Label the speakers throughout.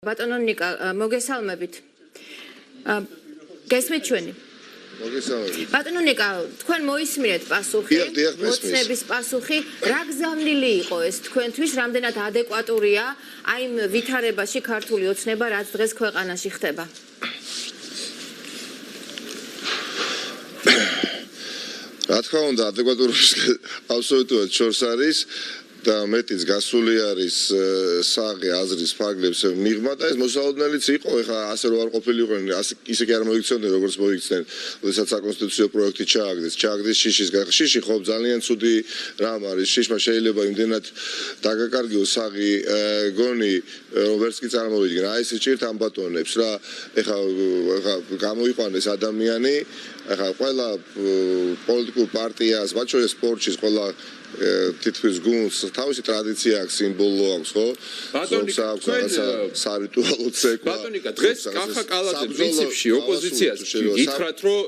Speaker 1: ბატონო ნიკა მოგესალმებით. გესმით ჩვენი?
Speaker 2: მოგესალმებით.
Speaker 1: ბატონო ნიკა, თქვენ მოისმინეთ პასუხი, მოცნების პასუხი, რა გზავნილი იყო ეს თქვენთვის, რამდენად ადეკვატურია აი იმ ვითარებაში ქართული ოცნება, რაც დღეს ქვეყანაში ხდება?
Speaker 2: რა თქმა უნდა, ადეკვატურობის აბსოლუტურად შორს არის. და მეტიც გასული არის საღი აზრის ფარგლებს მიღმა და ეს მოსალოდნელიც იყო, ეხლა ასე რო არ ყოფილიყო, ისე კი არ მოიქცნენ, როგორც მოიქცნენ, როდესაც საკონსტიტუციო პროექტი ჩააგდეს შიში ხო ძალიან ცუდი რამ არის, შიშმა შეიძლება იმდენად დაგაკარგიოს საღი გონი, როგორც კი წარმოვიდგენ, აი ეს ჭირთ ამ ბატონებს რა, ეხლა გამოიყვანეს ადამიანი, ეხლა ყველა პოლიტიკურ პარტიას, მათ შორის სპორტში ყველა თითქმის გუნდს თავისი ტრადიცია აქვს, სიმბოლო აქვს, ხო?
Speaker 3: ბატონიკა,
Speaker 2: სარიტუალო ცეკვა.
Speaker 3: ბატონიკა, დღეს კახა კალაძე პრინციპში ოპოზიციას გითხრათ, რომ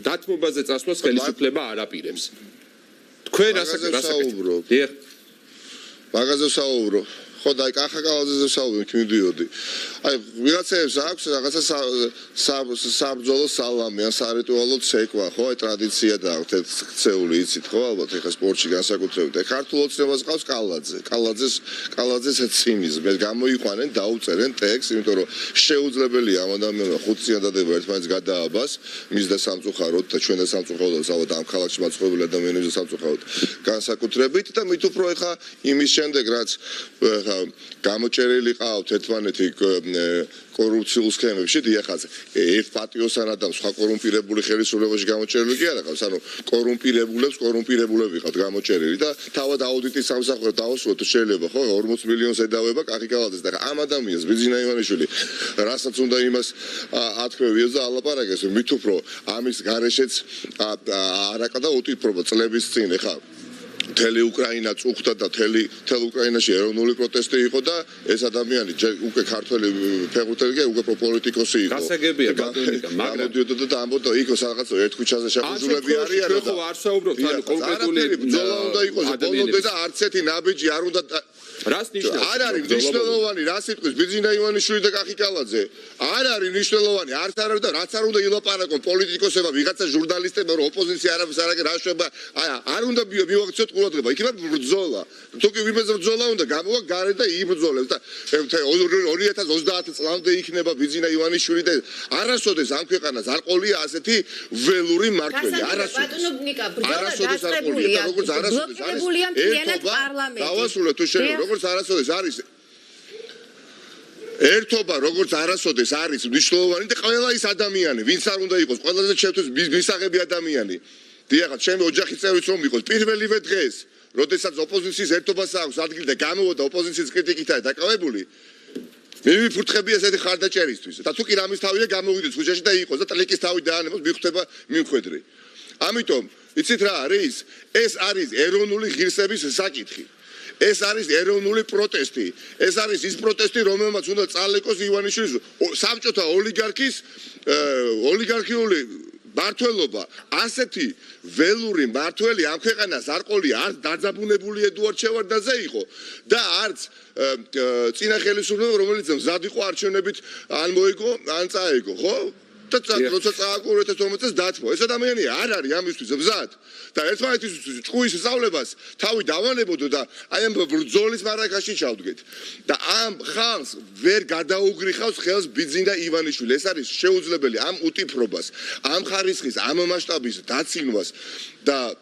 Speaker 3: დათმობაზე წასვლას ხელისუფლება არ აპირებს. თქვენ
Speaker 2: რასაკეთებთ? მაგაზე საუბრო. ხო და კახა კალაძეზე საუბრობთ, მიდიოდი. აი ვიღაცებს აქვს რაღაცა საბრძოლო სალამი ან სარიტუალო ცეკვა, ხო? აი ტრადიცია და აქვს ერთ ქცეული, იცით ხო? ალბათ ეხა სპორტში განსაკუთრებით. აი ქართულ ოცნებას ყავს კალაძე. კალაძეს ცინიზმი გამოიყვანენ, დაუწერენ ტექსტს, იმიტომ რომ შეუძლებელია ამ ადამიანმა 5 წიან დადება ერთმანეთს გადააბას, მის და სამწუხაროდ და ჩვენ და სამწუხაროდ ალბათ ამ ქალაქში მაცხოვრებელი ადამიანების და სამწუხაროდ განსაკუთრებით და მით უფრო ეხა იმის შემდეგ რაც გამოჭერილი ყავთ ერთმანეთი კორუფციულ სქემებში, დიახაც, ერთ პატიოსან და სხვა კორუმპირებული ხელისუფლებაში გამოჭერილი კი არა ყავს, ანუ კორუმპირებულები ყავთ გამოჭერილი და თავად აუდიტის სამსახურად დაუსრულოთ შეიძლება, ხო, 40 მილიონს ედავება კახი კალაძეს და ამ ადამიანს ბიძინა ივანიშვილი, რასაც უნდა იმას ათქვევიოს და ალაპარაკეს, მით უფრო ამის გარეშეც არაკა უტიფრობა წლების წინ, ეხა მთელი უკრაინა წუხდა და მთელ უკრაინაში ეროვნული პროტესტი იყო და ეს ადამიანი უკვე ქართველი ფეხბურთელი უკვე პოლიტიკოსი იყო.
Speaker 3: გასაგებია ბატონიკა, მაგრამ
Speaker 2: მოდიოდა და ამბობდა იქ რაღაც ერთ ქუჩაზე შეფუძულები არიან
Speaker 3: და არ საუბრობთ ან კონკრეტული
Speaker 2: ბრძოლა უნდა იყოს ბოლომდე და არც ერთი ნაბიჯი არ უნდა
Speaker 3: რას ნიშნავს?
Speaker 2: არ არის მნიშვნელოვანი რა სიტყვის ბიძინა ივანიშვილი და კახი კალაძე. არ არის მნიშვნელოვანი არც არა და რაც არ უნდა ილაპარაკონ პოლიტიკოსებმა, ვიღაცა ჟურნალისტებმა, რომ ოპოზიცია არავის არ აკეთებს, არ უნდა მივაქციოთ ყურადღება. იქნება ბრძოლა. თუ კი ვინმეს ბრძოლა უნდა გამოვა გარე და იბრძოლებს და 2030 წლამდე იქნება ბიძინა ივანიშვილი და არასოდეს ამ ქვეყანას არ ყოლია ასეთი ველური მმართველი. არასოდეს.
Speaker 1: ბატონო ნიკა, ბრძოლა დაწყებულია.
Speaker 2: როგორც არასოდეს არის.
Speaker 1: დავასრულეთ
Speaker 2: თუ შეიძლება როგორც არასოდეს არის ერთობა როგორც არასოდეს არის მნიშვნელოვანი და ყველა ის ადამიანი ვინც არ უნდა იყოს ყველაზე ჩემთვის მისაღები ადამიანი დიახაც ჩემი ოჯახის წევრიც რომ იყოს პირველივე დღეს როდესაც ოპოზიციის ერთობას აქვს ადგილი და გამოვიდა ოპოზიციის კრიტიკითაა დაკავებული მივიფურთხები ესეთი ხარდაჭერისთვის და თუ კი რამის თავია გამოვიდეს ხუჩაში და იყოს და ტლიკის თავი დაანებოს მიხვდება მიმხედრი ამიტომ იცით რა არის ეს არის ეროვნული ღირსების საკითხი ეს არის ეროვნული პროტესტი. ეს არის ის პროტესტი, რომელმაც უნდა წალეკოს ივანიშვილის საბჭოთა ოლიგარქიული მმართველობა. ასეთი ველური მმართველი ამ ქვეყანას არ ყოლია, არც დაძაბუნებული ედუარდ შევარდნაძე იყო და არც წინა ხელისუფლება, რომელიც მზად იყო არჩევნებით ან მოიგო, ან წაიგო, ხო? და როცა წააგო 2012 წელს დათმო. ეს ადამიანი არ არის ამისთვის მზად და ერთმანეთისთვის ჭკუის სწავლებას თავი დავანებოდო და აი ამ ბრძოლის მარაგაში ჩავდგეთ. და ამ ხალხს ვერ გადაუგრიხავს ხელს ბიძინა ივანიშვილი. ეს არის შეუძლებელი ამ უტიფრობას, ამ ხარისხის, ამ მასშტაბის დაცინვას და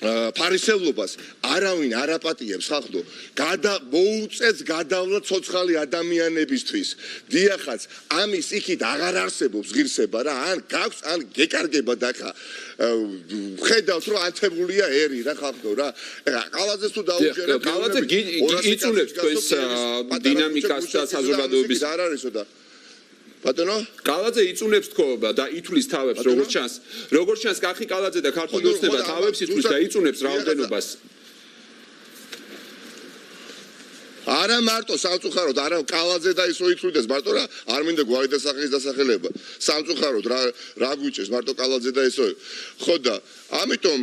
Speaker 2: ფარისევლობას არავინ არ აპატიებს ხალხო. მოუწევს გადავლა ცოცხალი ადამიანებისთვის. დიახაც, ამის იქით აღარ არსებობს ღირსება რა, ან გაქვს, ან გეკარგება და ხა ხედავთ რომ ანთებულია ერი რა ხალხო რა. ეხა კალაძეს თუ დაუჯერებ,
Speaker 3: კალაძე იწუნებს თქვენს დინამიკას და საზოგადოების
Speaker 2: არ არისო და ბატონო
Speaker 3: კალაძე იწუნებს თქო და ითვლის თავებს როგორც ჩანს კახი კალაძე და ქართული ოცნება თავებს ითვლის და იწუნებს რაოდენობას
Speaker 2: არა მარტო სამწუხაროდ არა კალაძე და ისო ითვლიდეს მარტო რა არ მინდა გვაიდას სახლის დასახელება სამწუხაროდ რა გვიჭერს მარტო კალაძე და ისო ხო და ამიტომ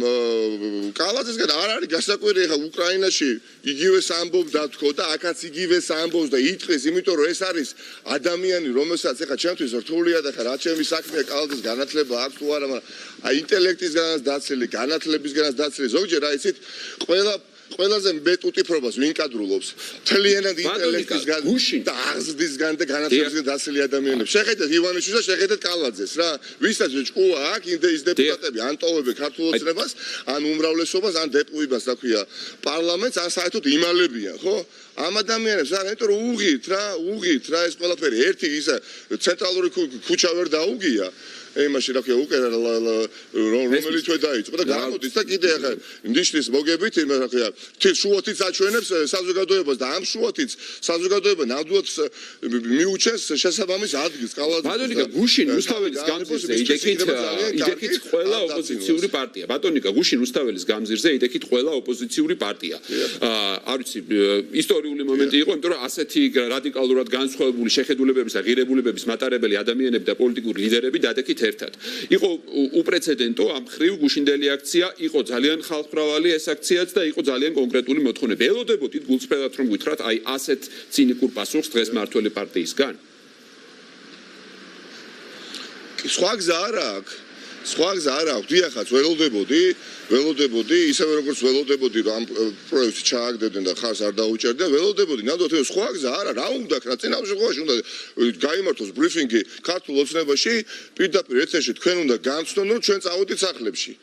Speaker 2: კალაძესგან არ არის გასაკვირი ხა უკრაინაში იგივე ამბობს და თქო და აქაც იგივე ამბობს და იტყვის იმიტომ რომ ეს არის ადამიანი რომელსაც ხა ჩემთვის რთულია და ხა რა ჩემი საქმეა კალაძეს განათლება აქვს თუ არა მაგრამ აი ინტელექტისგანაც დაცილი განათლებისგანაც დაცილი ზოგჯერ აი იცით ყველაზე მეტუტიფრობას ვინ კადრულობს თლიანად ინტელექტისგან და აღზრდისგან და განათლებისგან დაცილი ადამიანებს შეხედეთ ივანიშვილს და შეხედეთ კალაძეს რა ვისაც ჭკუა აქ ის დეპუტატები ან ტოვებენ ქართულ ოცნებას ან უმრავლესობას ან დეპუებას რა ქვია პარლამენტს ან საერთოდ იმალებიან ხო ამ ადამიანებს რა იმიტომ რომ უღით რა ეს ყველაფერი ერთი ისა ცენტრალური ქუჩა ვერ დაუგია იმაში რა ქვია უკვე რომელიც თვე დაიწყო და გამოდის და კიდე ახლა ნიშნის მოგებით იმ რა ქვია შუათიც აჩვენებს საზოგადოებას და ამ შუათიც საზოგადოება ნამდვილად მიუჩენს შესაბამის ადგილს კალაძეს
Speaker 3: ბატონიკა გუშინ რუსთაველის გამზირზე იდექით ყველა ოპოზიციური პარტია ბატონიკა გუშინ რუსთაველის გამზირზე იდექით ყველა ოპოზიციური პარტია არ ვიცი ისტორიული მომენტი იყო იმიტომ რომ ასეთი რადიკალურად განსხვავებული შეხედულებების და ღირებულებების მატარებელი ადამიანები და პოლიტიკური ლიდერები დადექით ერთად. იყო უპრეცედენტო ამ ხრივ გუშინდელი აქცია, იყო ძალიან ხალხმრავალი ეს აქციაც და იყო ძალიან კონკრეტული მოთხოვნები. ელოდებოდით გულწრფელად რომ გითხრათ, აი ასეთ ცინიკურ პასუხს დღეს მართველი პარტიისგან?
Speaker 2: სხვა გზა არ აქვს. სხვა გზა არ აქვს. დიახაც, ველოდებოდი, ისევე როგორც ველოდებოდი რომ ამ პროექტს ჩააგდებდნენ და ხარს არ დაუჭერდნენ, ველოდებოდი, ნამდვილად სხვა გზა არა, რა უნდა ქნა წინამძღოლში უნდა გაიმართოს ბრიფინგი ქართულ ოცნებაში, პირდაპირ ეთერში თქვენ უნდა გამცნონ, რომ ჩვენ წავედით სახლებში.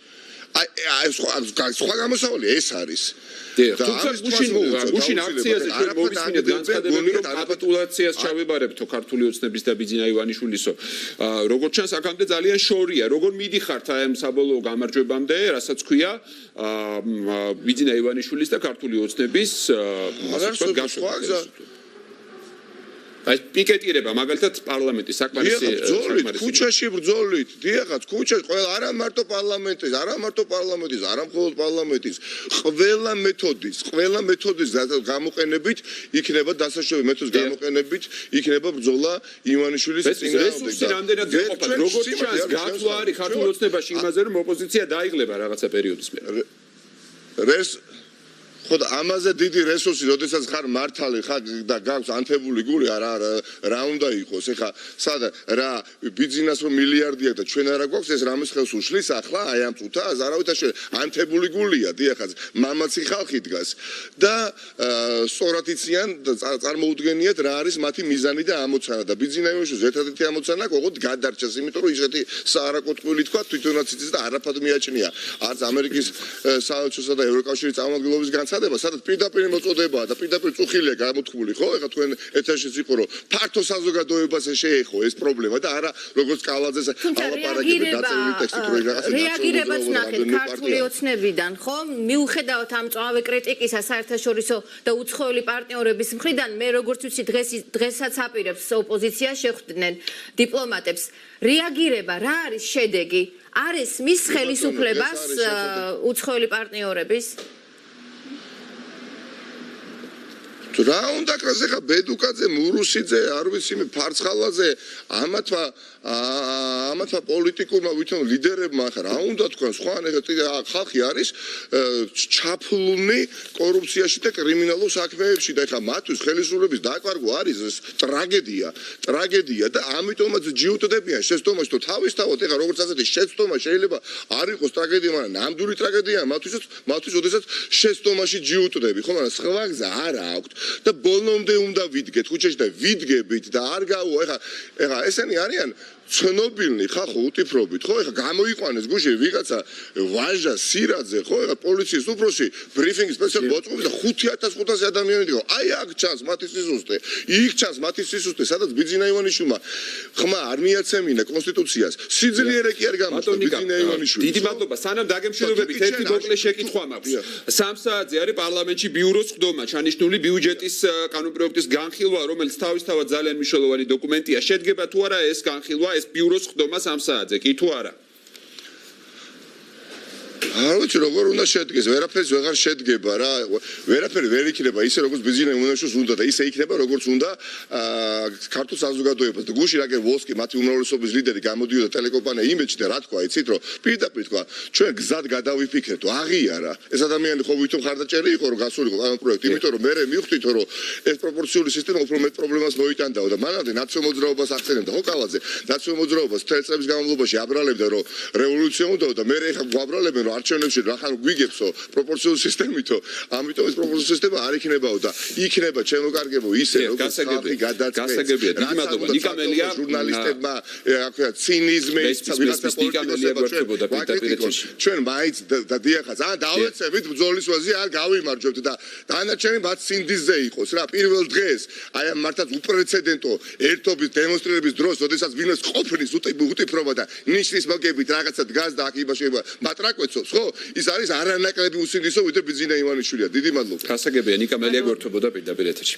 Speaker 2: აი სხვა გამოსავალი ეს არის.
Speaker 3: თუმცა გუშინ აქციაზე ჩვენ მოვისმინეთ განცხადებები რომ კაპიტულაციას ჩავებარებთო ქართული ოცნების და ბიძინა ივანიშვილისო როგორც ჩანს აქამდე ძალიან შორია როგორ მიდიხართ აი ამ საბოლოო გამარჯვებამდე რასაც ქვია ბიძინა ივანიშვილის და ქართული ოცნების გაშოვა აი პიკეტირება მაგალითად პარლამენტის საკმარისი
Speaker 2: ქუჩაში ბრძოლით დიახაც ქუჩაში ყველა არა მარტო პარლამენტის არა მხოლოდ პარლამენტის ყველა მეთოდის გამოყენებით იქნება დასაშვები მეთოდის გამოყენებით იქნება ბრძოლა ივანიშვილის წინააღმდეგ
Speaker 3: რესურსი რამდენად გეყოფათ როგორც ჩანს გათვლა არის ქართულ ოცნებაში იმაზე რომ ოპოზიცია დაიღლება რაღაცა პერიოდის მერე ხო და ამაზე დიდი რესურსი, როდესაც ხარ მართალი ხარ და გაქვს ანთებული გული, რა უნდა იყოს, ეხა სადა რა ბიზნეს რომ მილიარდია და ჩვენ არა გვაქვს ეს რამის ხელს უშლის ახლა აი ამ წუთას, არავით არ ანთებული გულია, დიახაც, მამაცი ხალხი დგას და სწორად იციან წარმოუდგენიათ რა არის მათი მიზანი და ამოცანა და ბიზნესში ერთადერთი ამოცანა ყოღოდ გადარჩეს, იმიტომ რომ ისეთი საარაკოთხული თქვა თვითონაც იცის და არაფად მიაჩნია, არც ამერიკის საელჩოსა და ევროკავშირის წარმომადგენლობის სადაც პირდაპირ მოწოდებაა და პირდაპირ წუხილია გამოთქმული ხო ეხლა თქვენ ეთერშიც იყო რომ ფართო საზოგადოებას შეეხო ეს პრობლემა და არა როგორც კალაძეს ალაპარაკები დაწერილი ტექსტით რო რაღაცა
Speaker 1: რეაგირებაც ნახეთ ქართული ოცნებიდან ხო მიუხედავად ამ წვავე კრიტიკისა საერთაშორისო და უცხოელი პარტნიორების მხრიდან მე როგორც ვიცი დღესაც აპირებს ოპოზიცია შეხვდნენ დიპლომატებს რეაგირება რა არის შედეგი არის მის ხელისუფლებას უცხოელი პარტნიორების
Speaker 2: რა უნდა კრაზე ხა ბედუკაძე მურუსიძე არ ვიცი მე ფარცხალაძე ამათმა პოლიტიკურმა ვითომ ლიდერებმა ხა რა უნდა თქვენ სხვანი ხალხი არის ჩაფლული კორუფციაში და კრიმინალურ საქმეებში და ხა მათთვის ხელისუფლების დაკვარგვა არის ეს ტრაგედია და ამიტომაც ჯიუტდებიან შეცდომაში თუ თავისთავად ხა როგორც ასეთი შეცდომა შეიძლება არ იყოს ტრაგედია მაგრამ ნამდვილი ტრაგედია მათთვის ოდესაც შეცდომაში ჯიუტდები ხო მაგრამ სხვა გზა არ აქვს და ბოლომდე უნდა ვიდგეთ ხუჩაში და ვიდგებით და არ გაუა ეხა ესენი არიან ცნობილნი ხახო უტიფრობით ხო ეხა გამოიყვანეს გუშინ ვიღაცა ვაჟა სირაძე ხო ეხა პოლიციის უფროსი ბრიფინგი სპეციალურად მოწყობს და 5500 ადამიანი იყო აი აქ ჩანს მათი სიზუსტე იქ ჩანს მათი სიზუსტე სადაც ბიძინა ივანიშვილმა ხმა არ მიაცემინა კონსტიტუციას სიძლიერე კი არ გამოწვა ბიძინა ივანიშვილს
Speaker 3: დიდი მადლობა სანამ დაგემშვიდობებით ერთი მოკლე შეკითხვა მაქვს 3 საათზე არის პარლამენტში ბიუროს ხდომა ჩანიშნული ბიუჯეტის კანონპროექტის განხილვა რომელიც თავისთავად ძალიან მნიშვნელოვანი დოკუმენტია შედგება თუ არა ეს განხილვა ეს ბიუროს ხდომა 3 საათზე კი თუ არა
Speaker 2: არ ვიცი როგორ უნდა შედგეს, ვერაფერს ვეღარ შედგება რა. ვერაფერი ვერ იქნება ისე როგორც ბიზნეს უნივერსიტეტს უნდა და ისე იქნება როგორც უნდა ქართულ საზოგადოებას. და გუშინ რაგერ ვოლსკი მათი უმრავლესობის ლიდერი გამოდიოდა ტელეკომპანია იმეჯში და რა თქვა, იცით რომ პირდაპირ თქვა, ჩვენ გზად გადავიფიქრეთო, აღიარა. ეს ადამიანი ხო ვითომ ხარდაჭერი იყო რომ გასულიყო ამ პროექტი, იმიტომ რომ მე მივხვდითო რომ ეს პროპორციული სისტემა უფრო მეტ პრობლემას მოიტანდაო და მანამდე ნაციონალურ მოძრაობას ახსენებდა ხო კალაძე. ნაციონალურ მოძრაობას წელიწადების განმავლობაში აბრალებდა რომ რევოლუცია უნდა და მე ეხლა გვაბრალებენ რომ არჩევნებში რახან გვიგებსო პროპორციული სისტემითო, ამიტომ ეს პროპორციული სისტემა არ იქნებაო და იქნება ჩემო კარგებო ისე როგორც ხალხი გადაწყვეტს.
Speaker 3: დიდი მადლობა ნიკამელია
Speaker 2: ჟურნალისტებმა აქვე ცინიზმი ვიღაცა პოლიტიკოსებმა ჩვენ მაინც და დიახაც ან დავეცებით ბრძოლის ვაზი არ გავიმარჯვებთ და დანარჩენი მათ სინდისზე იყოს რა პირველ დღეს აი ამ მართლაც უპრეცედენტო ერთობის დემონსტრირების დროს როდესაც ვინმეს ყოფნის უტიფრობა და ნიშნის მაგებით რაღაცა დგას და აქ იბაშება მატრაკვეცობს ხო ის არის არანაკლები უსინდისო ვიდრე ბიზინა ივანიშვილია დიდი მადლობა
Speaker 3: გასაგებია ნიკამელია გვერდებოდა პირდაპირ ეთერში